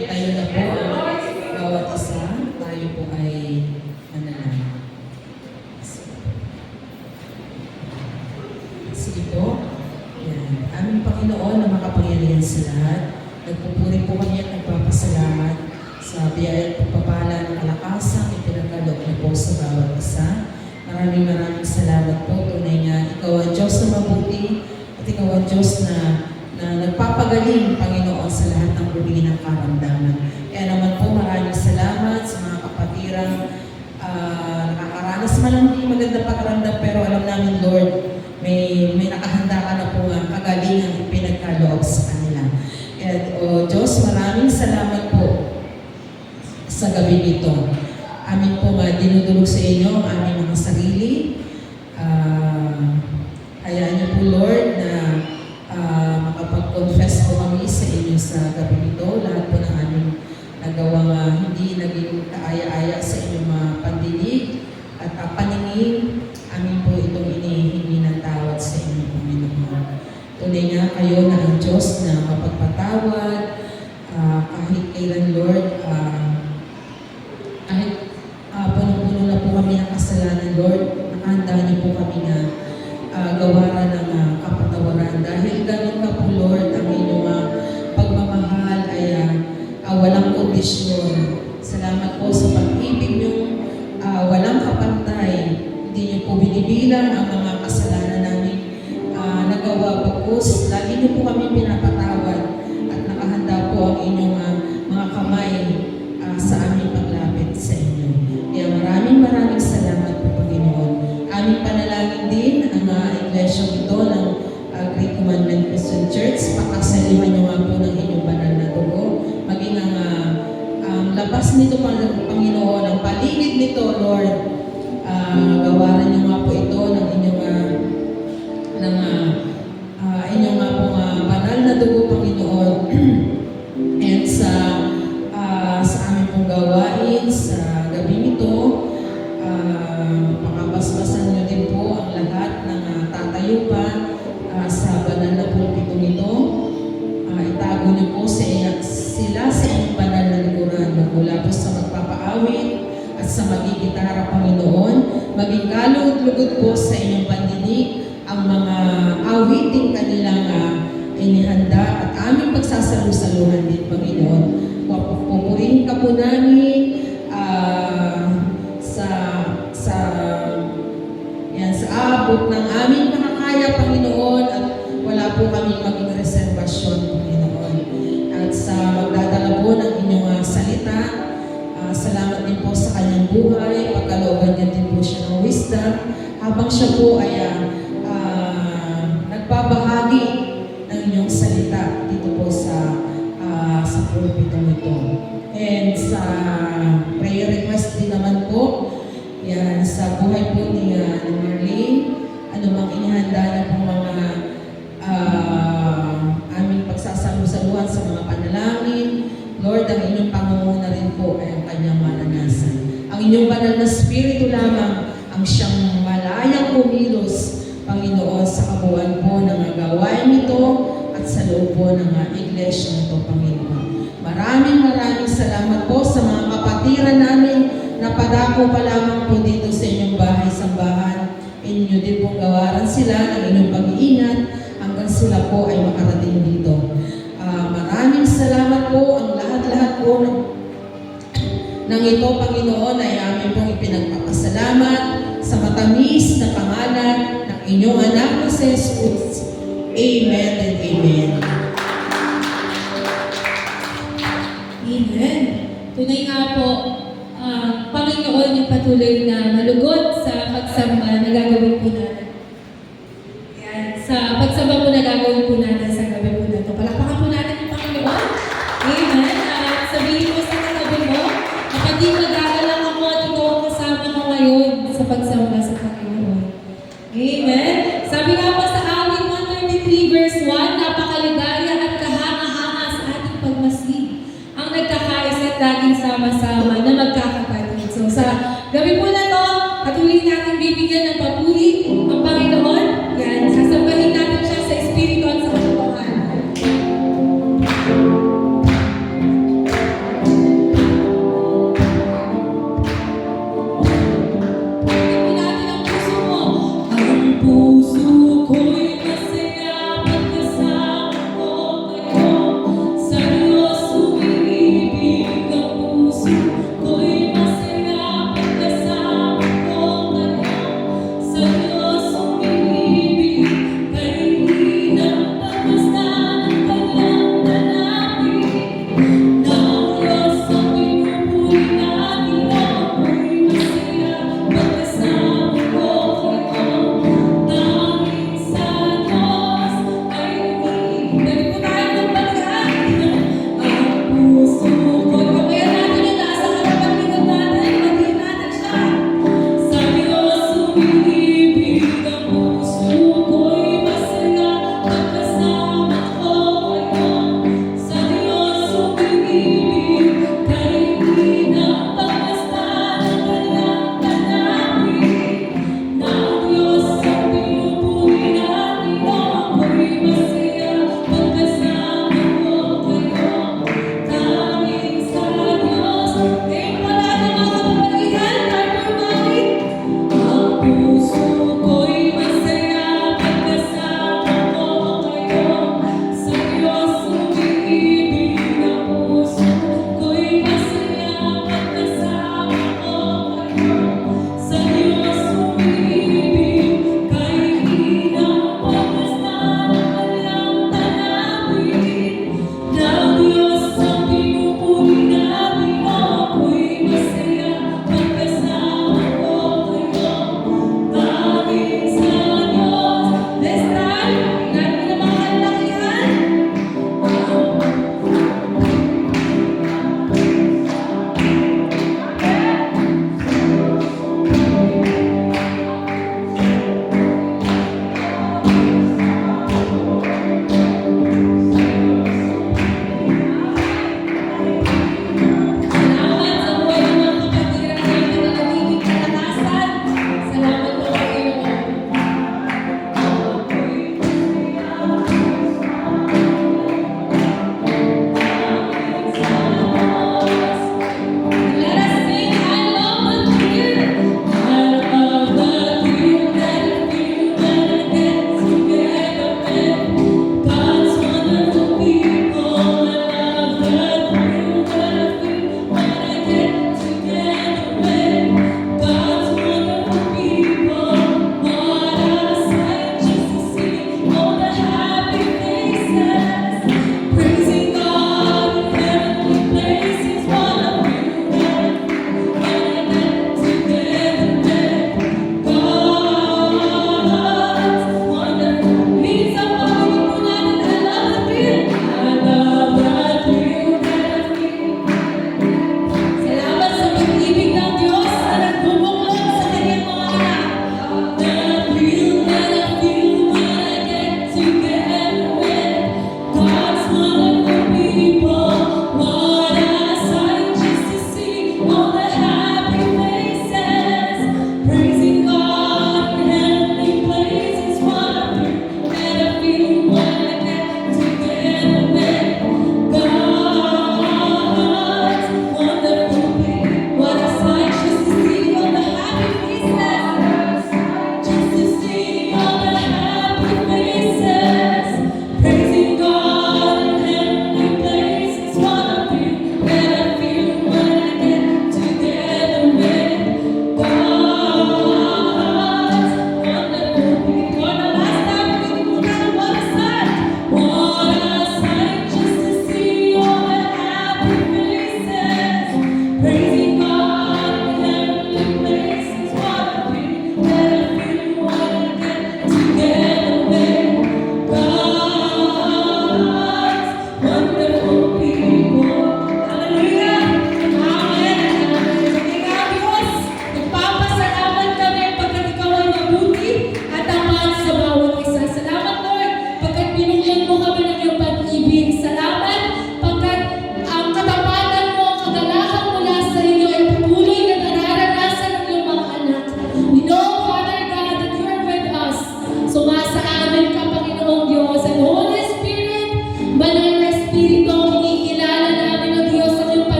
Tayo na po ang bawat isa. Tayo po ay manalangin. Sige po. Yan. Aming Panginoon na makapangyarihan sa lahat. Nagpupuri po kami at nagpapasalamat sa biyaya at pagpapala ng kalakasang ipinagkaloob na po sa bawat isa. Maraming salamat po. Tunay nga, ikaw ang Diyos na mabuti at ikaw ang Diyos na nagpapagaling, Panginoon, sa lahat ng uri ng karamdaman. Kaya naman po, maraming salamat sa mga kapatirang nakakaranas man lang hindi maganda pagkaramdam, pero alam namin, Lord, may nakahanda ka na po ang kagalingan pinagkaloob sa kanila. Kaya, Diyos, maraming salamat po sa gabi nito. Amin po dinudulog sa inyo ang aming mga sarili. Hayaan niyo po, Lord, na makapag-confess po kami sa inyo sa gabi nito. Lahat po ng aming nagawang hindi naging kaaya-aya sa inyong mga pandinig at paningin. Amin po itong inihingi ng tawad sa inyo, Panginoon. Tunay nga kayo na ang Diyos na mapagpatawad kahit kailan, Lord, kahit punong-puno na po kami ng kasalanan, Lord, nakahanda niyo po kami na gawaran ng kapatawaran. Dahil ganun ka po, Lord, ang inyong pagmamahal ay walang kondisyon. Salamat po sa pag-ibig niyo, walang kapantay. Hindi niyo po binibilang ang mga kasalanan namin nagawa. Pagkus, lagi niyo po kami pinapatawad at nakahanda po ang inyong mga kamay sa aming paglapit sa inyo. Kaya maraming salamat po, Panginoon. Aming panalangin din ang iglesia ito ng Great Commandment Christian Church. Pakasalihan niyo nga po ng inyong banal na dugo. Maging ang labas nito, Panginoon, ang paligid nito, Lord, gawaran niyo nga po ito ng inyong nga po banal na dugo, Panginoon. And sa aming pong gawain sa gabi nito, pakabasbasan niyo din po ang lahat ng tatayo pa sa banal na pulpito nito. Itago niyo po sila sa inyong banal na likuran mula po sa magpapaawit at sa magigitara, Panginoon. Maging kalugod-lugod po sa inyong pandinig ang mga awiting kanilang inihanda at aming pagsasalu-saluhan din, Panginoon. Pupurihin ka po namin sa abot ng aming makakaya, Panginoon, at wala po kami maging reservasyon, Panginoon. At sa magdadala po ng inyong salita, salamat din po sa kanyang buhay, pagkalooban niya din po siya ng wisdom, habang siya po ay nagbabahagi ng inyong salita dito po sa pulpito nito. And sa prayer request din naman po, yan, sa buhay po ni Marlene, anumang inihanda niya pong mga aming pagsasalu-saluhan sa mga panalangin, Lord, ang inyong pangunguna rin po ay ang kanyang maranasan. Ang inyong banal na spirito lamang ang siyang malayang kumilos, Panginoon, sa kabuuan po ng gawain nito at sa loob po ng iglesia nito, Panginoon. Maraming salamat po sa mga kapatiran namin na padako pa lamang po dito sa inyong bahay-sambahan. Inyo din pong gawaran sila ng inyong pag-iingat hanggang sila po ay makarating dito. Maraming salamat po. Ang lahat-lahat po ng ito, Panginoon, ay amin pong ipinagpapasalamat sa matamis na pangalan ng inyong anak na si Jesus. Amen and amen. Amen. Tunay nga po, Panginoon yung patuloy na malugod sa pagsamba na gagawin po natin. Yan, sa pagsamba po na gagawin po natin sa gabi po na ito. Palakpakan po natin yung Panginoon. Amen. At sabihin mo sa katabi mo, kapag di magagalang ako at ikaw ang kasama ko ngayon sa pagsamba sa Panginoon. Amen. Sabi nga po sa awit 133 verse 1, napakaligaya at kahanga-hanga sa ating pagmasid ang nagkakaisa at laging sama-sama na magkakapatid. So sa gabi po na to, patuloy natin bibigyan ng papuri ang Panginoon. Yan, sasambahin natin siya sa Espiritu at sa katotohanan.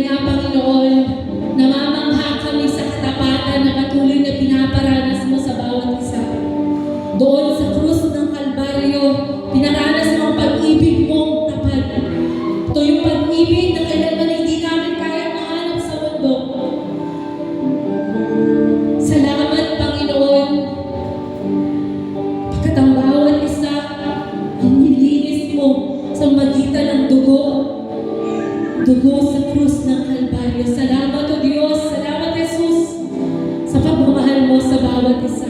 nga, Panginoon, namamangha kami sa katapatan na patuloy na pinaparanas mo sa bawat isa. Doon sa krus ng Kalbaryo, pinaranas mo ang pag-ibig mong tapat. Ito yung pag-ibig na kailanman hindi namin kayang mahanap sa mundo. Salamat, Panginoon. Pagkat ang bawat isa, ang nilinis mo sa magitan ng dugo sa krus ng Kalbaryo. Salamat, O Diyos. Salamat, Jesus, sa pagmamahal mo sa bawat isa.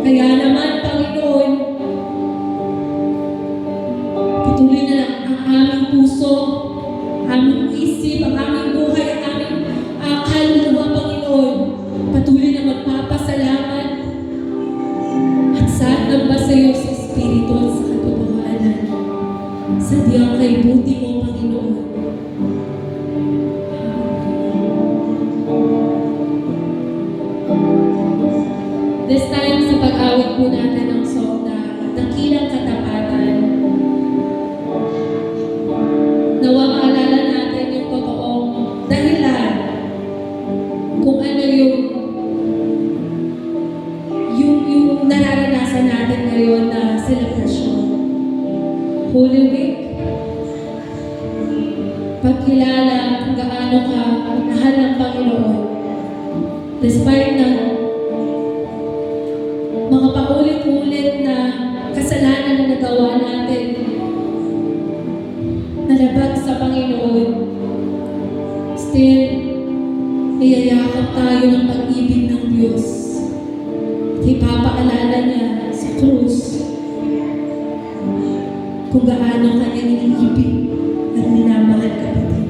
Kaya naman, Panginoon, patuloy na lang ang aming puso, aming isip, ang aming buhay, ang aming kaluluwa, Panginoon. Patuloy na magpapasalamat at saan ba sa iyo sa Espiritu at sa katotohanan. Sa diyang kay buti mo, Panginoon. This time, sa pag-awit po natin ng song na Dakilang Katapatan, nawa maalala natin yung totoong dahilan kung ano yung nararanasan natin ngayon na selebrasyon. Holy Week, pagkilala kung gaano ka mahal ng Panginoon, despite ng mga paulit-ulit na kasalanan na nagawa natin, nalabag sa Panginoon, still, iyayakap tayo ng pag-ibig ng Diyos. At ipapaalala niya sa krus kung gaano ka niya iniibig at minamahal, kapatid.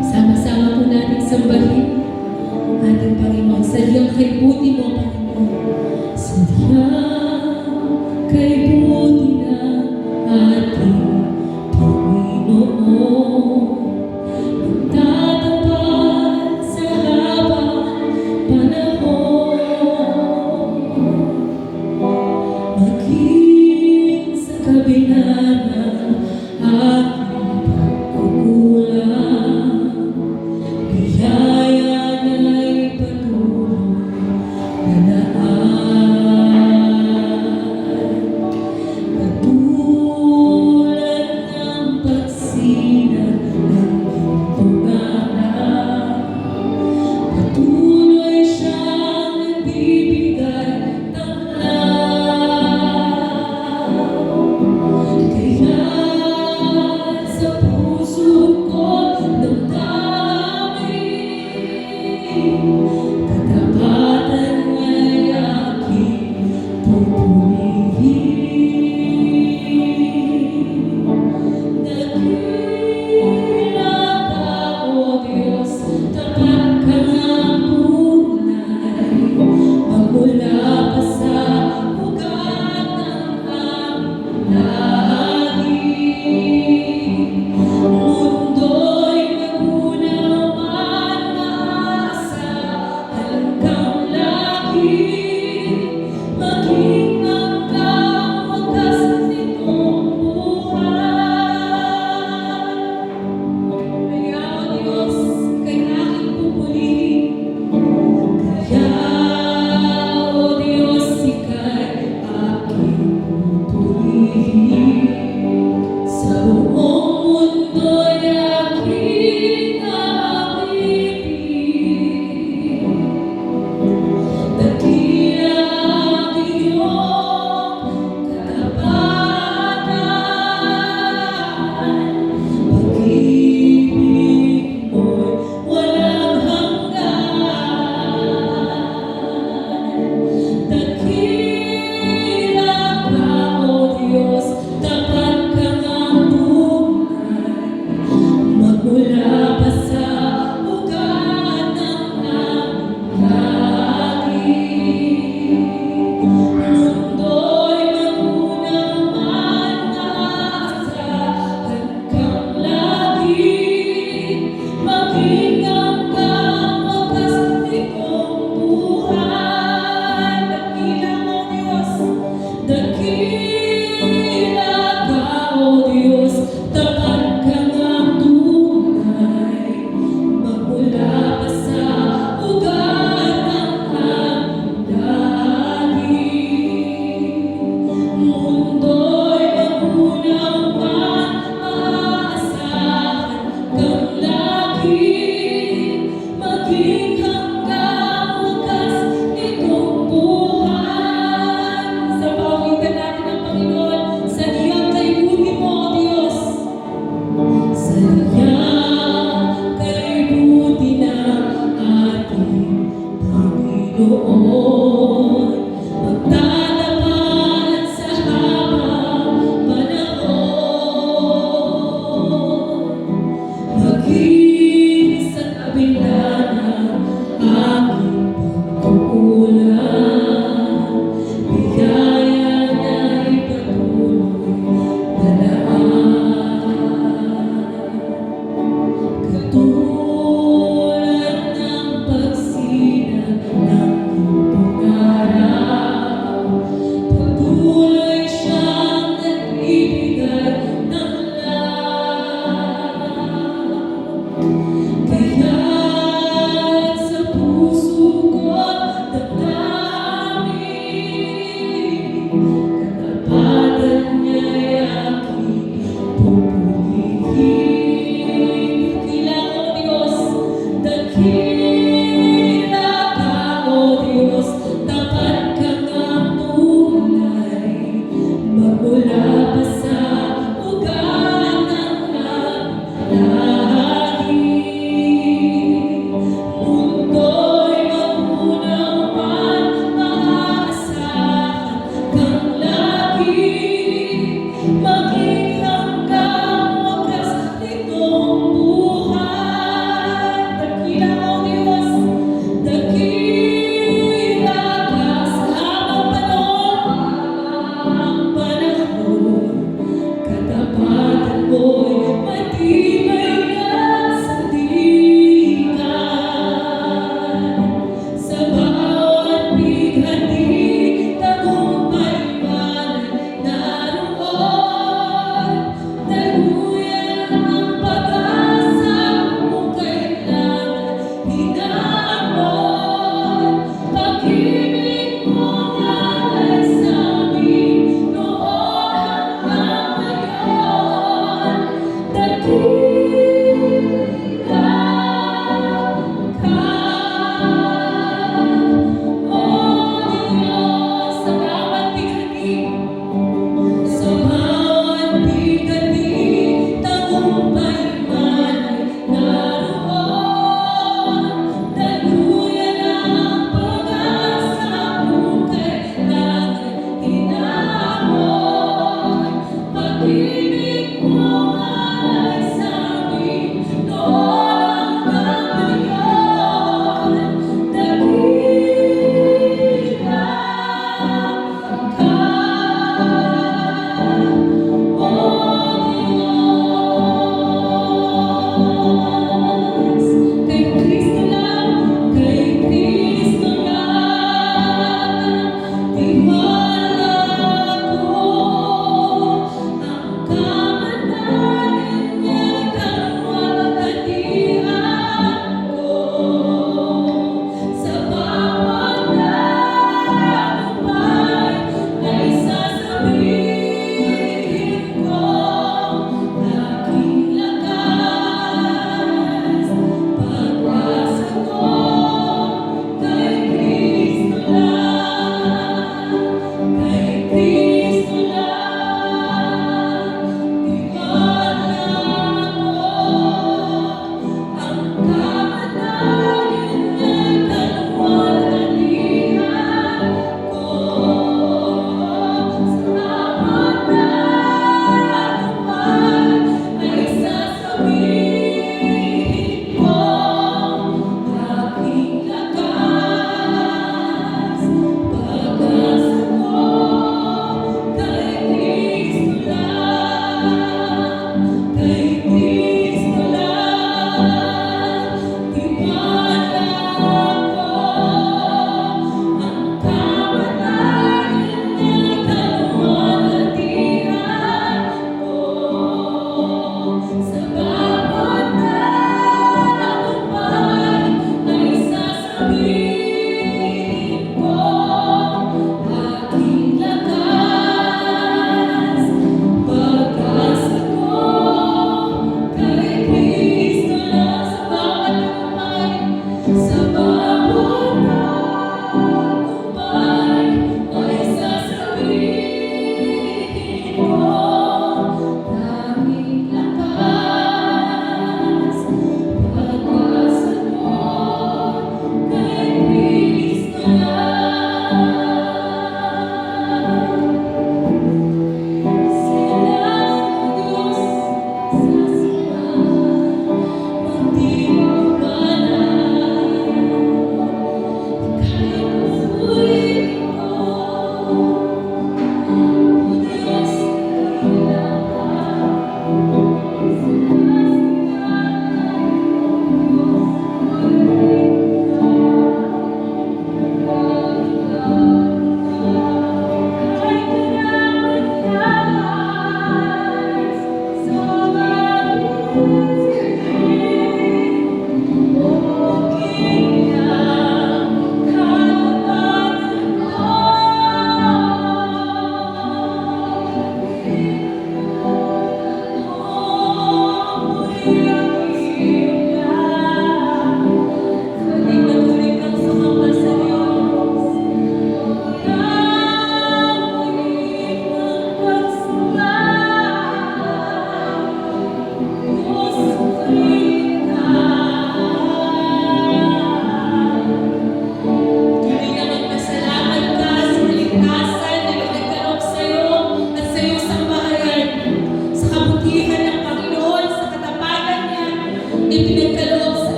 Sama-sama po natin sambahin ang ating Panginoon. Sa diyang kay buti mo, Panginoon. Sa diyang kay buti na ating Panginoon. Magtatapat sa habang panahon. Maging sa kabila ng aking pagkukulang, biyaya niya'y patuloy na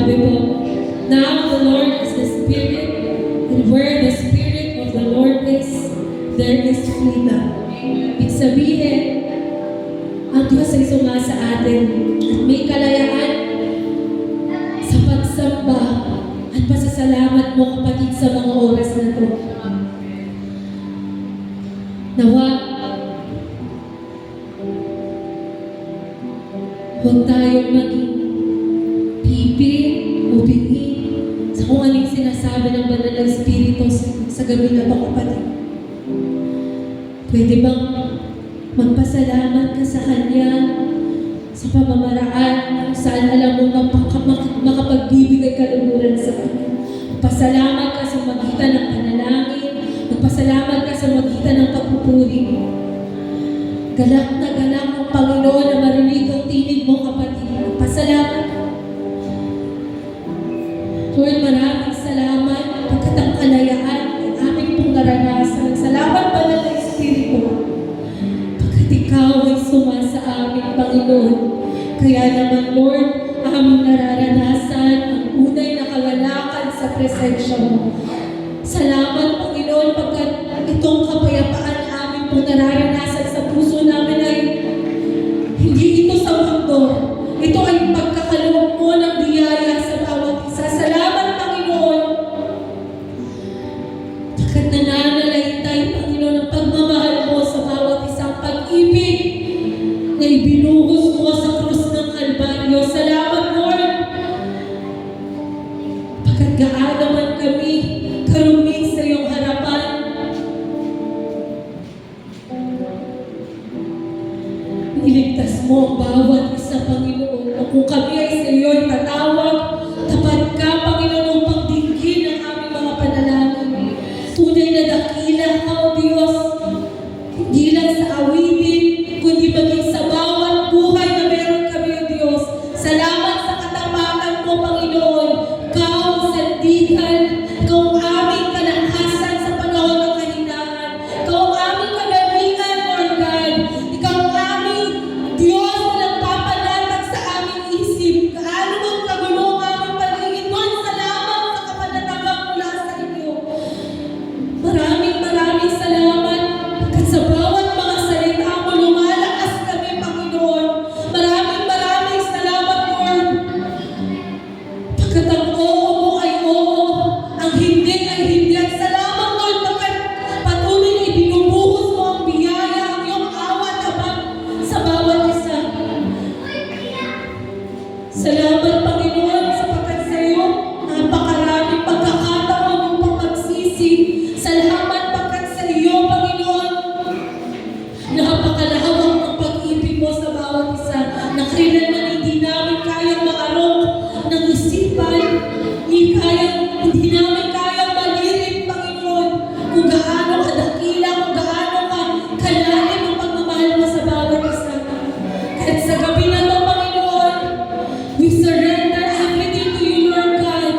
Sabi po, now the Lord is the Spirit, and where the Spirit of the Lord is, there is freedom. Ibig sabihin, ang Diyos ay sumasa atin at may kalayaan sa pagsamba at pasasalamat mo kapatid sa mga oras na ito. Nawa, huwag tayong maging pipi o bingi sa kung anong sinasabi ng banal na Espiritu sa gabi na ito, kapatid. Pwede bang magpasalamat ka sa Kanya sa pamamaraan kung saan alam mo makapagbibigay kaluguran sa Kanya? Magpasalamat ka sa magitan ng panalangin, magpasalamat ka sa magitan ng pagpupuri. Galak na galak ang Panginoon na marinig ang tinig mo, kapatid. Magpasalamat ka. Lord, maraming salamat pagkat ang kalayaan ay aming pong naranasan. Salamat pa na ng Espiritu. Pagkat ikaw ay sumasa amin, Panginoon. Kaya naman, Lord, aming nararanasan ang unay na kagalakan sa presensya mo. Salamat, Panginoon, pagkat itong kapayapaan aming pong nararanasan sa puso namin ay hindi ito sa mundo. Ito ay pagkakaloob mo ng biyaya sa bawat isa. Salamat, Panginoon. Pagkat nananalaytay, Panginoon, ang pagmamahal mo sa bawat isang pag-ibig na ibinuhos mo sa krus ng Kalbaryo. Salamat, Lord. Pagkat gaano man kami karuming sa iyong harapan, iligtas mo ang bawat isa, Panginoon. Kung kami ay sa iyo ay tatawag, tapat ka, Panginoon, upang dinggin ang aming mga panalangin. Tunay na dakila ka, O Diyos, hindi lang sa awitin, kundi maging sa bawat buhay na meron kami, O Diyos. Salamat sa katapatan mo, Panginoon. Ikaw ang sandigan, ikaw ang aming kalakasan sa panahon ng kahinaan. Ikaw ang aming kagalingan, Lord God. Ikaw ang aming Diyos na nagpapanatag sa aming isip. Kaano mong kagulo ang aming paligid. Lord, salamat sa kapanatagang mula sa inyo. Maraming salamat. At sa bawat mga salita mo, lumalakas kami, Panginoon. Maraming salamat, Lord. Pagkat ang oo mo ay oo, ang hindi ay hindi. At salamat, Lord, pagkat patuloy na ibinubuhos mo ang biyaya, ang iyong awa naman sa bawat isa. Salamat, Panginoon, sapagkat sa iyo, napakaraming pagkakataon upang magsisi. Salamat pagkat sa iyo, Panginoon, napakalawak ang pag-ibig mo sa bawat isa, na kailanman hindi namin kayang maarong ng isipan, hindi namin kayang malirin, Panginoon, kung gaano kadakila, kung gaano kalalim ang pagmamahal mo sa bawat isa. Kahit sa gabi na ito, Panginoon, we surrender everything to you, Lord God,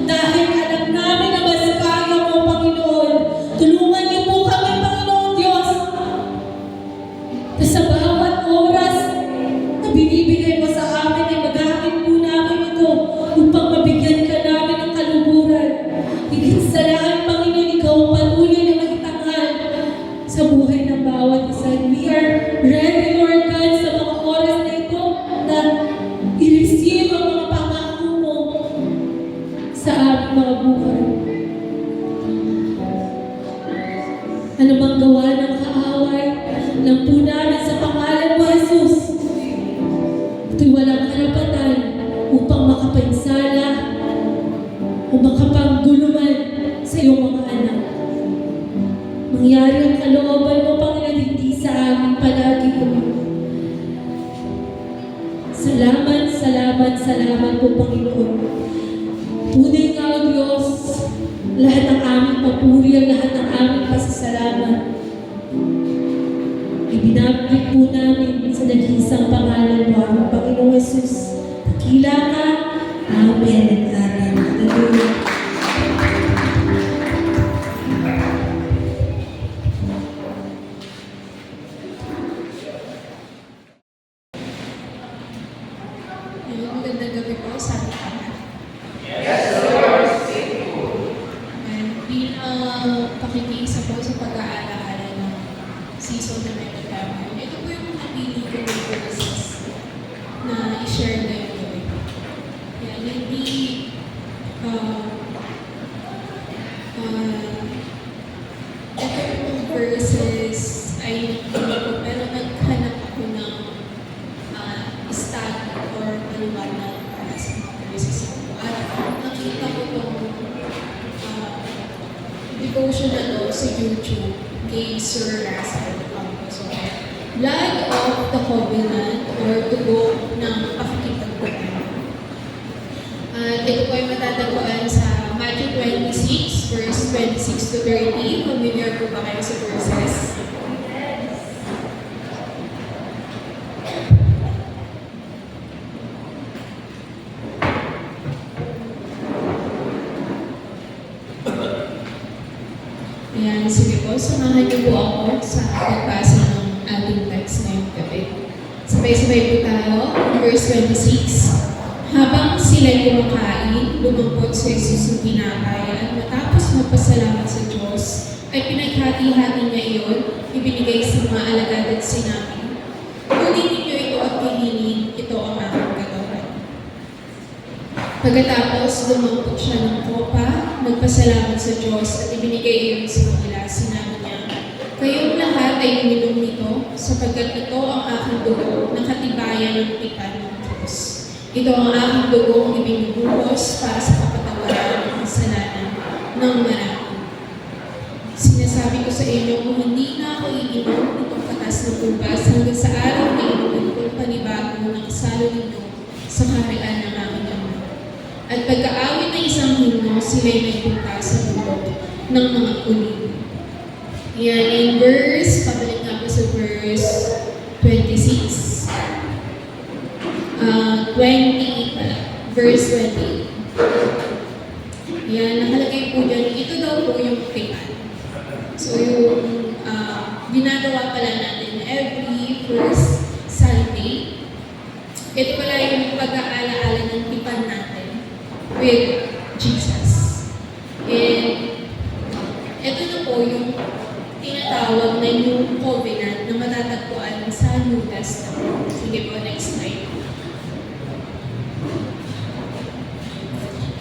dahil alam namin na mas kaya mo, Panginoon. Tulungan niyo po kami, Panginoon Diyos, na sa bawat oras na binibigay mo sa amin ay magamit po namin ito upang mabigyan ka namin ng kaluguran. Higit sa lahat, Panginoon, ikaw ang patuloy na makitangal sa buhay ng bawat isa. We are ready, Lord God, sa mga oras na ito na i-receive ang mga pangako mo sa aming mga buhay. Ano bang gawa ng kaaway? Alam po namin sa pangalan mo, Jesus, ito'y walang karapatan upang makapinsala o makapangguluman sa iyong mga anak. Mangyari ang kalooban mo, Panginoon, hindi sa amin palagi, Salamat po, Panginoon. Tunay nga, O Diyos, lahat ng aming papuri, lahat ng aming pasasalamat, ibinabalik po namin sa nag-iisang pangalan mo, ang Panginoong Jesus. Dakila ka. Amen and amen. Hallelujah. Magandang gabi po sa ating lahat. Uh, ito yung verses ay hindi ko, pero naghanap ako ng study or paliwanag para sa mga verses ko. At nakita ko itong devotional sa YouTube kay Sir Russell Campos. So, Blood of the Covenant or Dugo ng Pakikipagkuhan. At ito po ay matatagpuan sa Matthew 26, verse 26 to 30. Familiar po ba kayo sa verses? Ayan, sige po. Samahan niyo po ako sa pagbasa ng ating text ngayong gabi. Sabay-sabay po tayo. Verse 26. Habang sila'y kumakain, lumampot si Jesus ng tinapay at matapos magpasalamat sa Diyos, ay pinaghati-hati niya iyon, ibinigay sa mga alagad at sinabi, kunin ninyo ito at kainin, ito ang aking katawan. Pagkatapos, lumampot siya ng kopa, nagpasalamat sa Diyos at ibinigay iyon sa kanila. Sinabi niya, kayong lahat ay uminom nito, sapagkat ito ang aking dugo, ng katibayan ng tipan ng Diyos. Ito ang aking dugong ibinubuhos para sa kapatawaran ng kasalanan ng marami. Sinasabi ko sa inyo kung hindi na ako iinom itong katas ng ubas hanggang sa araw na inumin kong panibago ng kasalo ninyo sa kaharian ng aking Ama. At pagkaawit ng isang himno, sila'y nagpunta sa bundok ng mga kuling. Yan, in verse, pabalik nga po sa verse 26. 20, verse 20. Yan, nakalagay po dyan. Ito daw po yung tipan. So, yung ginagawa pala natin every first Sunday, ito pala yung pag-aala-ala ng tipan natin with Jesus. And ito na po yung tinatawag na yung covenant na matatagpuan sa New Testament. Sige po, next slide.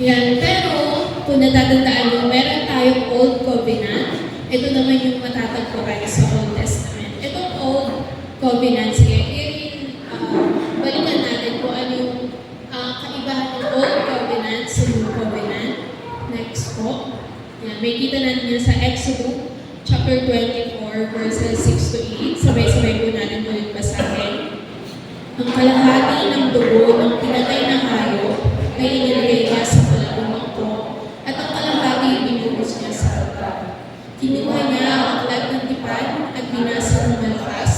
Yan, pero kung natatandaan nyo, meron tayong Old Covenant. Ito naman yung matatagpuan sa Old Testament. Itong Old Covenant, sige, balikan natin kung ano yung kaibahan ng Old Covenant sa New Covenant. Next po. Yan, may kita natin yan sa Exodus chapter 24, verses 6 to 8. Sabay-sabay po natin ulit basahin. Ang kalahati ng dugo ng pinatay na hayop ay inilagay niya sa palabong mangkok at ang kalahati binuhos niya sa altar. Kinuha niya ang aklat ng tipan at binasa ng malakas.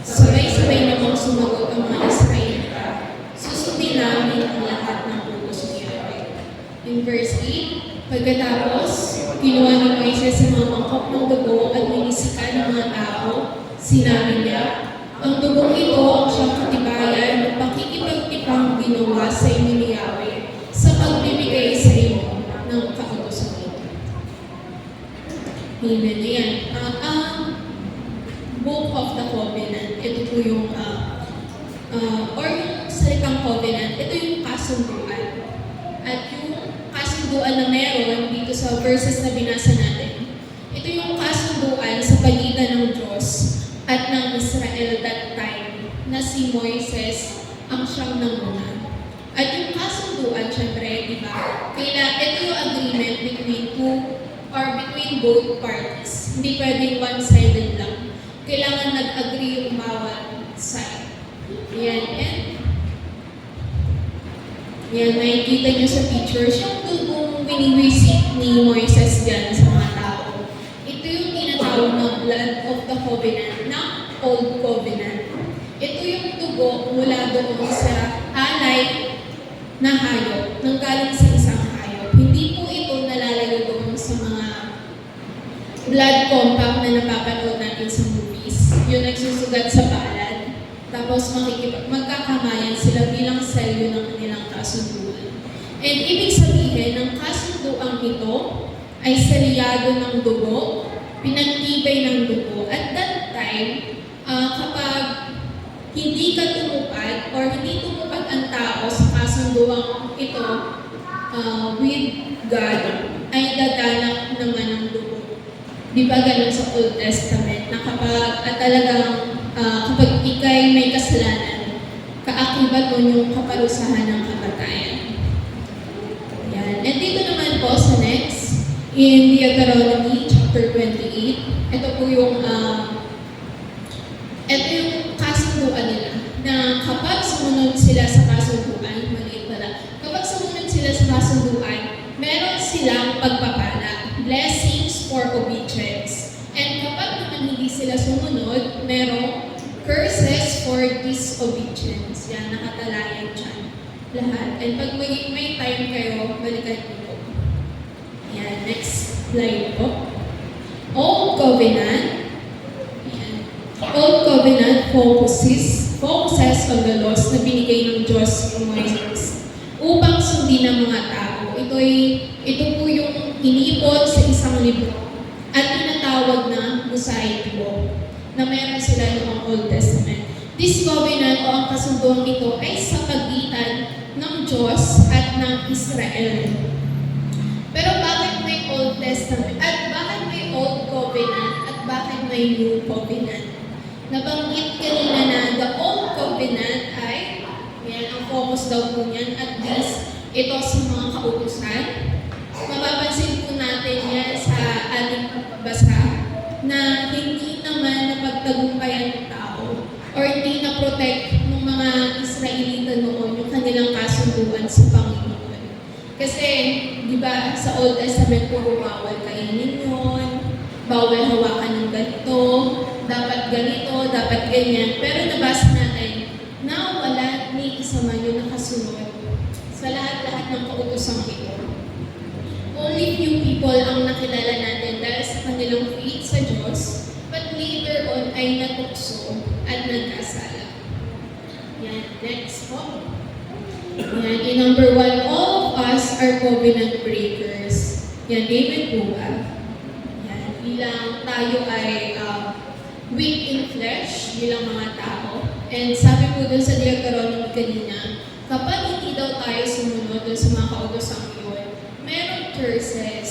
Sabay-sabay namang sumagot ang mga Israelita. Susundin namin ang lahat ng utos ni Yahweh. In verse 8, pagkatapos, kinuha ni Moises ang mga mangkok ng dugo at minisika ng mga tao. Sinabi niya, ang dugong ito ang siyang katibayan ng pakikipagtipang ginawa sa inyo ni Yahweh sa pagbibigay sa inyo ng kautosan ito. Amen. Ayan. Ang Book of the Covenant, ito po yung or yung salitang covenant, ito yung kasunduan. At yung kasunduan na meron dito sa verses na binasa natin, ito yung kasunduan sa pagitan ng Diyos at ng Israel that time na si Moises ang siyang nanguna. At yung kasunduan, syempre, di ba? Ito yung agreement between between both parties. Hindi pwedeng one-sided lang. Kailangan nag-agree yung bawat side. Yan. And yan, makikita nyo sa pictures yung dugong wini-receive ni Moises dyan sa mga tao. Ito yung tinatawag na blood of the covenant, na Old Covenant. Ito yung dugo mula doon sa alay na hayop, nang galing sa isang hayop. Hindi po ito nalalagay doon sa mga blood compact na napapanood natin sa movies. Yung nagsusugat sa palad. Tapos magkakamayan sila bilang selyo ng kanilang kasunduan. And ibig sabihin, ang kasunduan ito ay selyado ng dugo, pinagtibay ng dugo. At that time, kapag hindi ka tumupad or hindi tumupad ang tao sa kasunduang ito, with God ay dadanak naman ng dugo. Di ba ganun sa Old Testament na kapag ikay may kasalanan, kaakibat mo yung kaparusahan ng kamatayan. Yan. And dito naman po sa next, in Deuteronomy chapter 28, ito po yung kasunduan nila na kapag sumunod sila sa kasunduan, maliit pala, kapag sumunod sila sa kasunduan, meron silang pagpapala, blessings for obedience. And kapag naman hindi sila sumunod, merong curses for disobedience. Yan, nakatalayan dyan lahat. And pag may time kayo, balikan niyo po. Yan, next slide po. Old Covenant. Yan. Old Covenant focuses on the laws na binigay ng Diyos kay Moses upang sundin ng mga tao. Ito po yung inipon sa isang libro at tinatawag na Mosaic Law na meron sila noong Old Testament. This covenant o ang kasunduang ito ay sa pagitan ng Diyos at ng Israel. Pero bakit may Old Testament? At bakit may Old Covenant? At bakit may New Covenant? Nabanggit kanina na the Old Covenant ay, yan ang focus daw po niyan, at least ito sa mga kautusan. Mapapansin po natin yan sa ating pagbabasa na hindi naman napagtagumpayan ng tao or hindi na-protect ng mga Israelita noon yung kanilang kasunduan sa Panginoon. Kasi, di ba, sa Old Testament puro bawal kainin yun, bawal hawakan ng ganito, dapat ganito, dapat ganyan. Pero nabasa natin na wala ni isa man yung nakasunod sa lahat-lahat ng kautosang ito. Only few people ang nakilala natin dahil sa kanilang faith sa Diyos, but later on ay natukso at nagkasala. Yan, next po. Yan, in number 1, all of us are covenant breakers. Yan, amen po ba? Yan, bilang tayo ay weak in flesh, bilang mga tao. And sabi po dun sa Deuteronomy kanina, kapag hindi daw tayo sumunod dun sa mga kautosang yun, merong curses.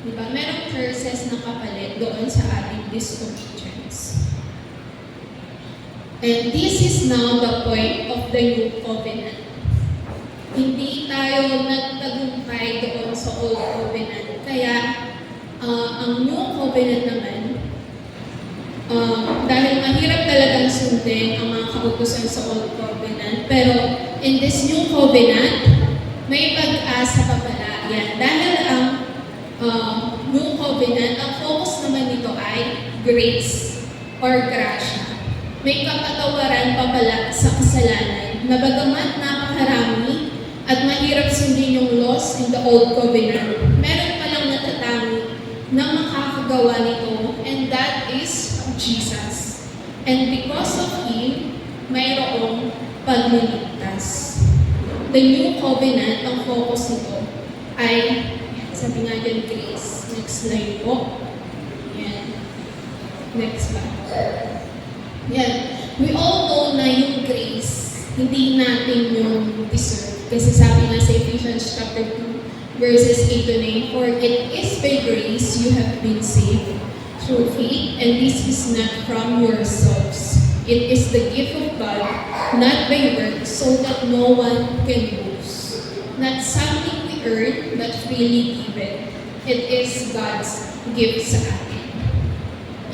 Diba? Merong curses na kapalit doon sa ating disobedience. And this is now the point of the New Covenant. Hindi tayo nagtagumpay doon sa Old Covenant. Kaya, ang New Covenant naman, dahil mahirap talagang sundin ang mga kautusan sa Old Covenant, pero in this New Covenant, may pag-asa pa pala yan. Dahil ang New Covenant, ang focus naman nito ay grace or grasya. May kapatawaran pa pala sa kasalanan na bagamat napakarami at mahirap sundin yung laws in the Old Covenant, meron palang natatangi na makakagawa nito, and that is Jesus. And because of Him, mayroong pagliligtas. The New Covenant, ang focus nito ay, sabi nga dyan, grace. Next slide po. Yan. Next ba? Yan. We all know na yung grace, hindi natin yung deserve. Kasi sabi nga sa Ephesians chapter 2, verses 8 to 9, for it is by grace you have been saved through faith, and this is not from yourselves. It is the gift of God, not by works, so that no one can boast. Not something we earn, but freely given. It is God's gift sa atin.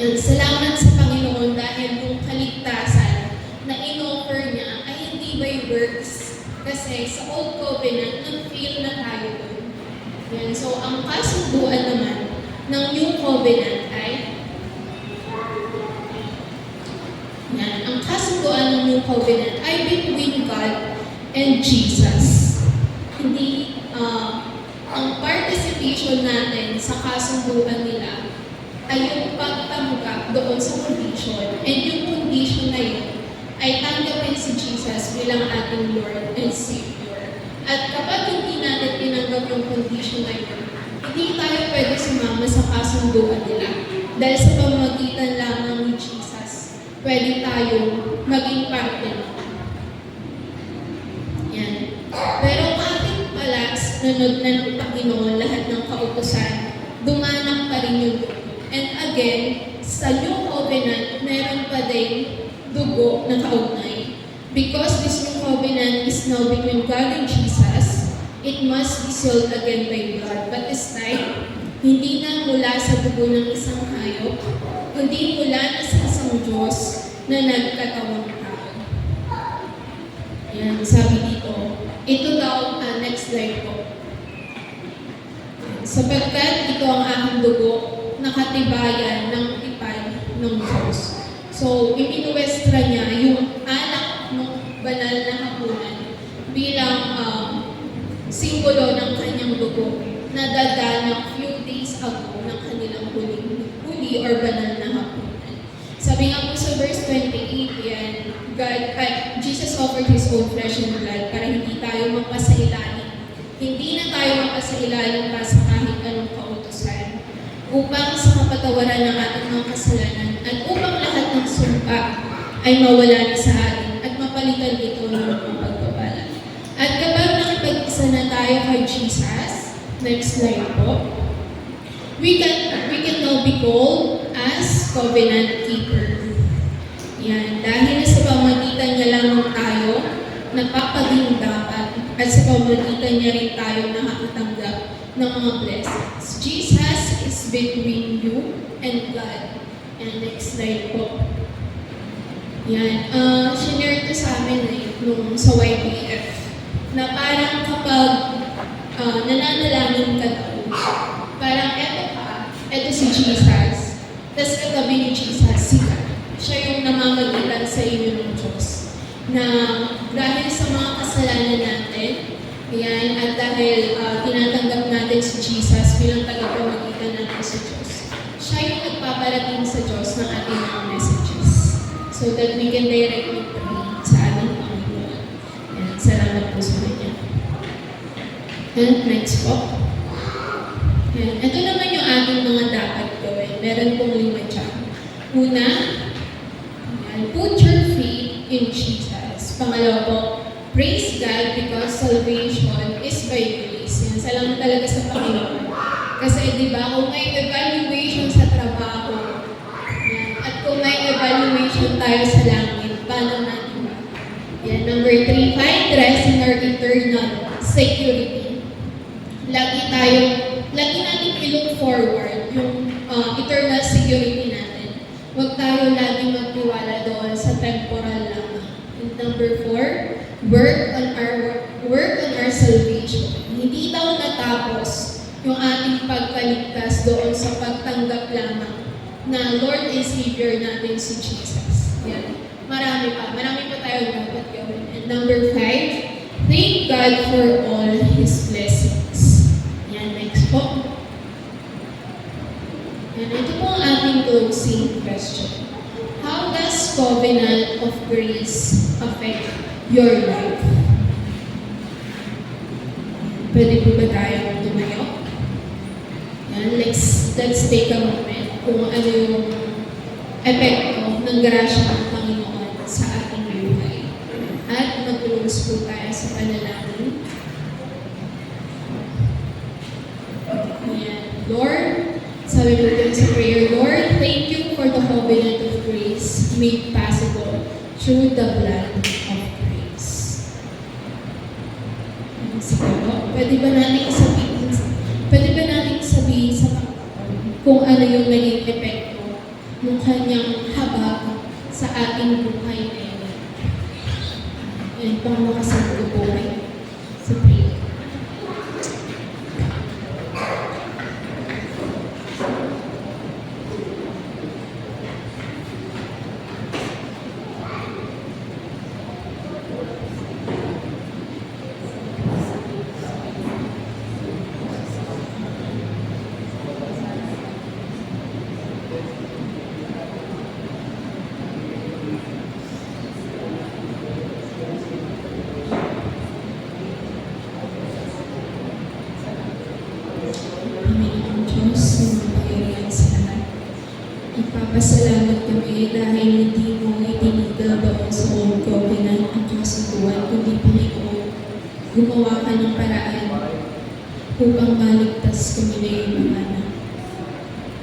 Yan, salamat sa Panginoon dahil yung kaligtasan na in-offer niya ay hindi by works. Kasi sa Old Covenant, nag-fail na tayo doon. Yan, so ang kasunduan naman ng New Covenant ay ang kasunduan ng New Covenant ay between God and Jesus. Hindi, ang participation natin sa kasunduan nila ay yung pagtanggap doon sa condition. And yung condition na yun ay tanggapin si Jesus bilang ating Lord and Savior. At kapag hindi natin tinanggap yung condition na yun, hindi tayo pwede sumama sa kasunduan nila. Dahil sa pamamagitan lamang ni Jesus, pwede tayo maging parte nito. Yan. Pero ating pala sinunod na ng Panginoon lahat ng kautusan, dumanak pa rin yung dugo. And again, sa New Covenant, meron pa din dugo na kaugnay. Because this New Covenant is now between God and Jesus, it must be sealed again by blood. But this time, hindi na mula sa dugo ng isang hayop, kundi mula na sa isang Diyos na nagkatawang tao. Yan, sabi dito. Ito daw, next slide po. Sapagkat ito ang aking dugo, nakatibayan ng tipan ng Diyos. So, ibinuwestra niya yung alak ng banal na hapunan bilang simbolo ng kanyang dugo na dadaan few days ago ng kanilang huli or banal na hapunan. Sabi nga po sa verse 28, yan, Jesus offered His own flesh and blood para hindi tayo mapasailalim. Hindi na tayo mapasailalim pa sa kahit anong kautusan upang sa kapatawaran ng ating mga kasalanan at upang lahat ng sumpa ay mawala na sa atin at mapalitan ito ng mga pagpapala. At kapag nakipag-isa na tayo kay Jesus, next slide po, we can now be called as covenant keeper. Yan, dahil sa pamagitan niya lamang tayo napapaging dapat at sa pamagitan niya rin tayo nakakatanggap ng mga blessings. Jesus is between you and God. And next slide po. Yan, sinare ito sa amin nung sa YPF na parang kapag nananalangin ka daw, parang eto si Jesus, tapos katabi ni Jesus, si God. Siya yung namamagitan sa inyo ng Diyos. Na dahil sa mga kasalanan natin, yan, at dahil tinatanggap natin si Jesus bilang tagapamagitan natin sa Diyos, siya yung nagpaparating sa Diyos ng ating mga messages so that we can directly pray sa ating Panginoon. Yan, salamat po sa kanya. And next po. Yan, ito naman yung ating mga dapat gawin. Meron pong 5 dyan. Una, put your faith in Jesus. Pangalawa po, praise God because salvation is by grace. Yan, salamat talaga sa Panginoon. Kasi di ba, kung may evaluation sa trabaho, yan, at kung may evaluation tayo sa langit, paano natin ba? Yan, number 3, find rest in our eternal security. Lagi natin i-look forward yung eternal security natin. Huwag tayo lagi magtiwala doon sa temporal lamang. And number 4, work on our salvation. Hindi daw natapos yung ating pagkaligtas doon sa pagtanggap lamang na Lord and Savior natin si Jesus. Yan. Marami pa tayo dapat gawin. And number 5, thank God for all His blessings. Yan, next po. And ito po ang ating closing question. How does covenant of grace affect your life? Pwede po ba tayong tumayo? Yan, let's take a moment kung ano yung epekto ng grasya ng Panginoon sa ating buhay. At mag-close po tayo sa panalangin. Yan, Lord, sabi po dun sa prayer, Lord, thank you for the covenant of grace made possible through the blood of grace. Sige po, pwede ba natin sabihin sa Panginoon kung ano yung naging epekto ng kanyang habag sa ating buhay ngayon? Yan, pang makasagot po kayo sa prayer. Panginoon Diyos, sumapayarihan sa lahat. Ipapasalamat kami dahil hindi mo itinigil doon sa Old Covenant ang kasunduan, kundi Panginoon, gumawa ka ng paraan upang maligtas kami na iyong anak.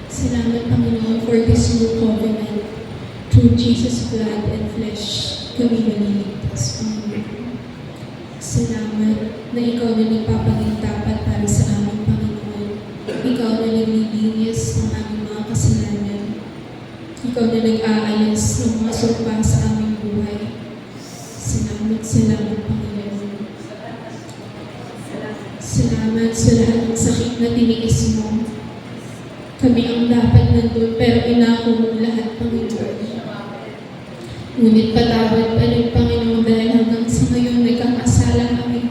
Salamat, Panginoon, for this new covenant. Through Jesus' blood and flesh, kami maliligtas, Panginoon. Salamat na ikaw na nagpapagintapat para sa aming Panginoon. Ikaw na naglilinis ng aming mga kasalanan. Ikaw na nag-aalis ng mga sumpa sa aming buhay. Salamat, salamat, Panginoon. Salamat sa lahat ng sakit na tiniis mo. Kami ang dapat nandun, pero inako mo lahat, Panginoon. Ngunit patawad pa rin, Panginoon, dahil hanggang sa ngayon nagkakasala kami.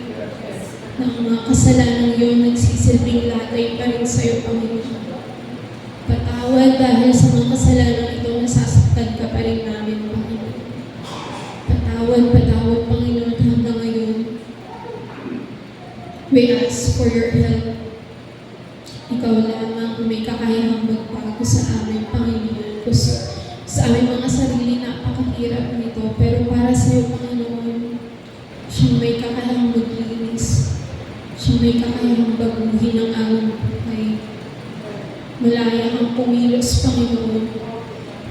Na ang mga kasalanan yun nagsisilbing latay pa rin sa iyo, Panginoon. Patawad dahil sa mga kasalanan ito, nasasaktan ka pa rin namin, Panginoon. Patawad, Panginoon, hanggang ngayon. We ask for your help. Ikaw lamang ang may kakayahang magbago sa amin, Panginoon. Sa aming mga sarili, napakahirap nito. Pero para sa iyo, Panginoon, siyang may kakayahang maglinis. Siyang may kakayahang baguhin ang aming buhay. Malaya kang pumilos, Panginoon.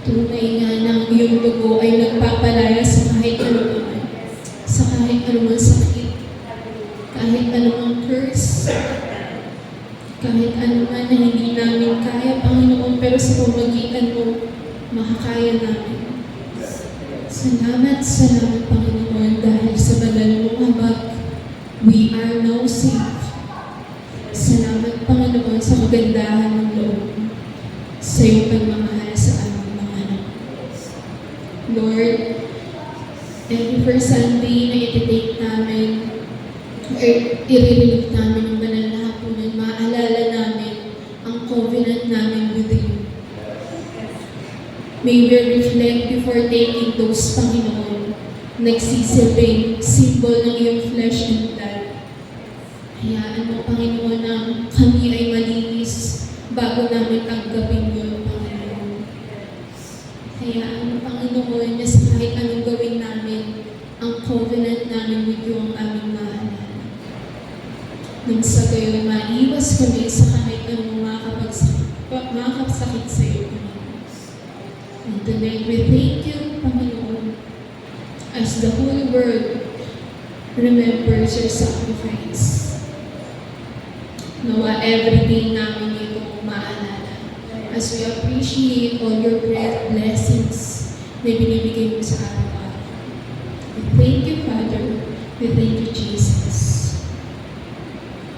Tunay nga ng iyong dugo ay nagpapalaya sa kahit anuman. Sa kahit anumang sakit. Kahit anumang curse. Kahit anuman na hindi namin kaya, Panginoon, pero sa pamagitan mo, makakaya namin. Salamat, Panginoon, dahil sa banal mong habag, we are now safe. Salamat, Panginoon, sa kagandahan ng loob sa iyong pagmamahal sa aming mga anak. Lord, every first Sunday na iti-take namin, iririnig namin ang banal na hapunan, maalala namin ang covenant namin with you. May we reflect before taking those, Panginoon, nagsisilbing symbol ng iyong flesh and blood. Hayaan mo, Panginoon, na kami ay malinis bago namin tanggapin yun, Panginoon. Hayaan mo, Panginoon, na sa kahit anong gawin namin, ang covenant namin with you ang aming mahalala. Nang sa gayon, maiwas kami sa kahit anong makakapsakit sa iyo, Panginoon. And tonight, we thank you, Panginoon, as the whole world remembers your sacrifice. Nawa everyday namin ito maalala as we appreciate all your great blessings na binibigay mo sa araw-araw. We thank you, Father. We thank you, Jesus.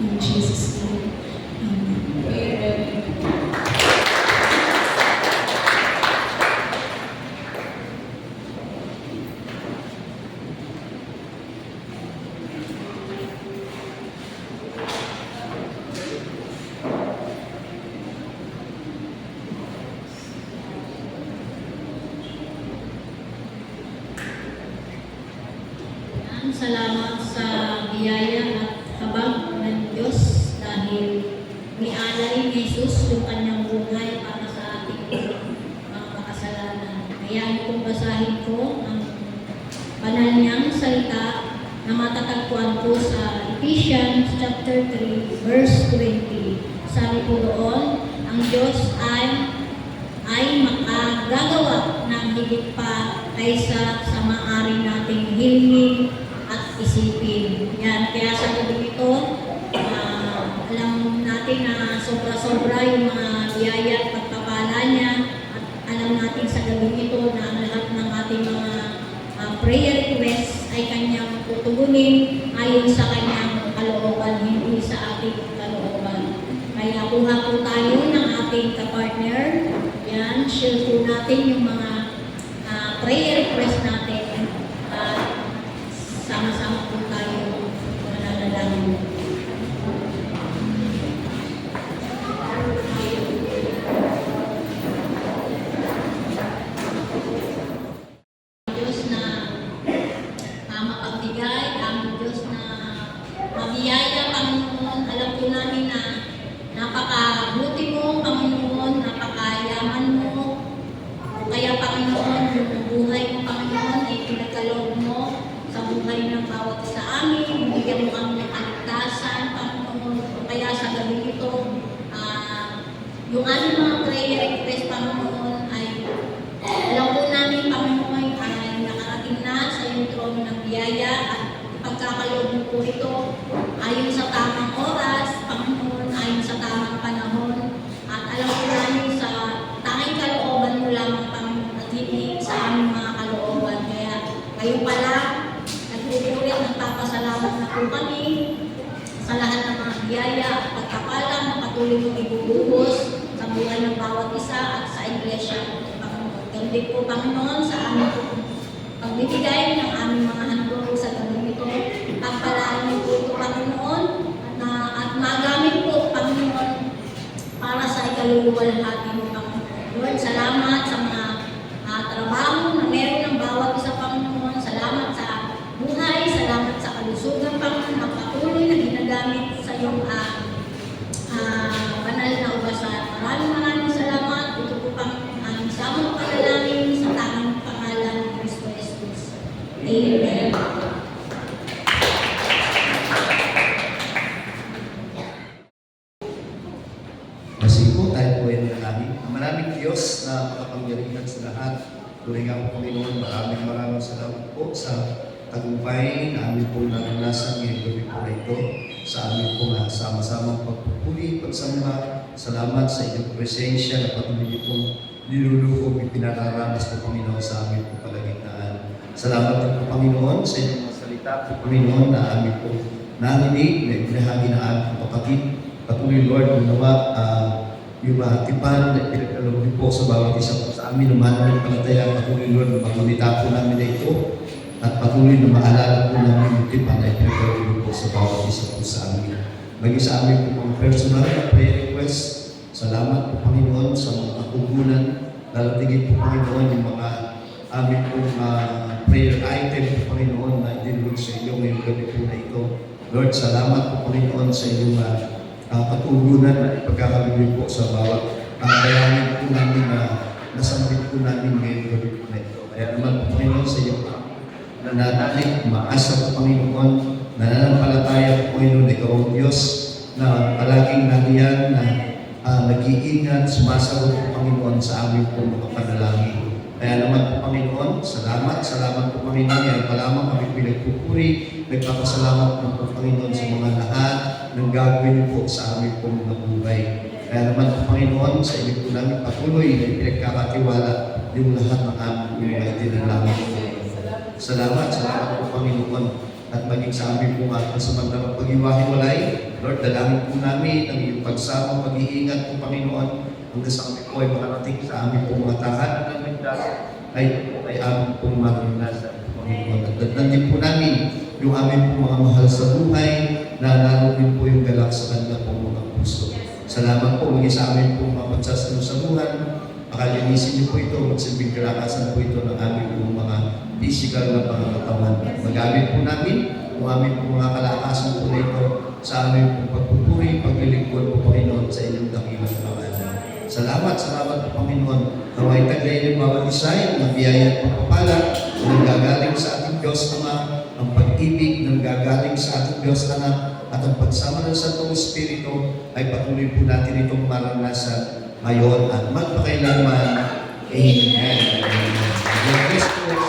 In Jesus' name, Amen. Salamat sa biyaya at habag ng Diyos dahil nialay ni Jesus yung kanyang buhay para sa ating mga makasalanan. Kaya kung basahin ko ang banal niyang salita na matatagpuan po sa Ephesians chapter 3 verse 20. Sabi po doon, ang Diyos ay makagagawa ng higit pa kaysa sa maaari nating hilingin at isipin. Yan, kaya sa gabi ito, alam natin na sobra-sobra yung mga biyaya at pagpapala niya at alam natin sa gabi ito na ang lahat ng ating mga prayer requests ay kanyang tutugunin ayon sa kanyang kalooban, hindi sa ating kalooban. Kaya kuha po tayo ng ating kapartner. Yan, share po natin yung mga prayer request natin. Sama-sama po tayo mananalangin. Diyos na mapagbigay, ang Diyos na mabiyaya, Panginoon. Alam po namin na napakabuti mo, Panginoon, napakayaman mo. Kaya, Panginoon, yung buhay mo, Panginoon, ay pinagkaloob mo sa buhay ng bawat isa amin. Bigyan mo kami ng kaligtasan, Panginoon. Kaya sa yung aming mga prayer request, Panginoon, ay alam po namin, Panginoon, ay nakarating na sa iyong trono ng biyaya at pagkakaloob mo po ito ayon sa tamang oras, Panginoon, ayon sa tamang panahon. At alam po namin sa tanging kalooban mo lamang, Panginoon, at hindi sa aming mga kalooban. Kaya kayo pala, nagpupulit, nagpapasalamat na po kami sa lahat ng mga biyaya at pagkapalang na patuloy mong ibubuhos sa buhay ng bawat isa at sa iglesia, Panginoon. Ganun po, Panginoon, sa aming pagbibigay ng aming mga handog sa gabi ito. Pagpalaan niyo po ito, Panginoon, at magamit po, Panginoon, para sa ikaluluwalhati mo, Panginoon. Lord, salamat sa mga trabaho na meron ng bawat isa, Panginoon. Salamat sa buhay, salamat sa kalusugan, Panginoon, at patuloy na ginagamit sa iyong banal na ubasan. Maraming salamat. Ito po, Panginoon, aming samang panalangin sa tamang pangalan ni Cristo Jesus. Amen. Kasi po tayo po ay nanalangin. Ang maraming Diyos na makapangyarihan sa lahat. Tunay nga po, Panginoon, maraming salamat po sa tagumpay na amin po naranasan ngayong gabi po na ito. Sa amin po na sama-samang pagpupuli, pagsamba. Salamat sa inyong presensya na patuloy niyo pong niluluhog at pinararanas po, Panginoon, sa amin po kalagitnaan. Salamat din po, Panginoon, sa inyong mga salita po, Panginoon, na amin po narinig na ibinahagi na aming kapatid. Patuloy, Lord, gumawa yung tipan na pinagkaloob din po sa bawat isa po sa amin. Lumahan ng palataya, patuloy, Lord, na magunita po namin na ito. At patuloy na maalala po namin yung tipan na pinagkaloob din po sa bawat isa po sa amin. Maging sa amin po mga personal na prayer request. Salamat po, Panginoon, sa mga kapugunan. Lalatigin po, Panginoon, yung mga amin po prayer item po, Panginoon, na idinulog sa inyo ngayong gabi po na ito. Lord, salamat po, Panginoon, sa inyong patugunan na ipagkakaluloy po sa bawat bayanin po namin na nasambit po namin ngayong gabi po na ito. Kaya naman po, Panginoon, sa iyo nananalig, maasa po, Panginoon, nananampalataya po, Panginoon, ikaw ang Diyos na palaging nariyan na nag-iingat, sumasagot po, Panginoon, sa amin po mga panalangin. Kaya naman po, Panginoon, salamat po, Panginoon, yan pa lamang kami pinagpupuri, nagpapasalamat po, Panginoon, sa mga lahat ng gagawin po sa amin po mga buhay. Kaya naman po, Panginoon, sa inyo po namin patuloy na pinagkakatiwala yung lahat ng aming mga itinalangin po. Salamat po, Panginoon, at maging sa amin po nga sa magdamang pag-iwahiwalay. Lord, dalangin po namin ang iyong pagsama, pag-iingat po, Panginoon, hanggang sa kami po ay makarating sa amin po mga tahanan ng ligtas, ay amin po maranasan, Panginoon. At dadlandin po namin yung amin po mga mahal sa buhay, na naroon po yung galak sa kanila po mga puso. Salamat po, maging sa amin po mga pagsasalusaluhan, makalinisin niyo po ito, magsilbing kalakasan po ito ng aming po mga physical na pangangatawan. Magamit po namin yung aming po mga kalakasan po na ito sa aming po pagpupuri, paglilingkod po, Panginoon, sa inyong dakilang pangalan. Salamat po, Panginoon. Naway taglay ng bawat isa, ng biyaya at pagpapala, na gagaling sa ating Diyos Ama, ang pag-ibig ng gagaling sa ating Diyos Anak, at ang pagsama ng Santong Espiritu ay patuloy po natin itong maranasan ngayon at magpakailanman. Amen. God bless you.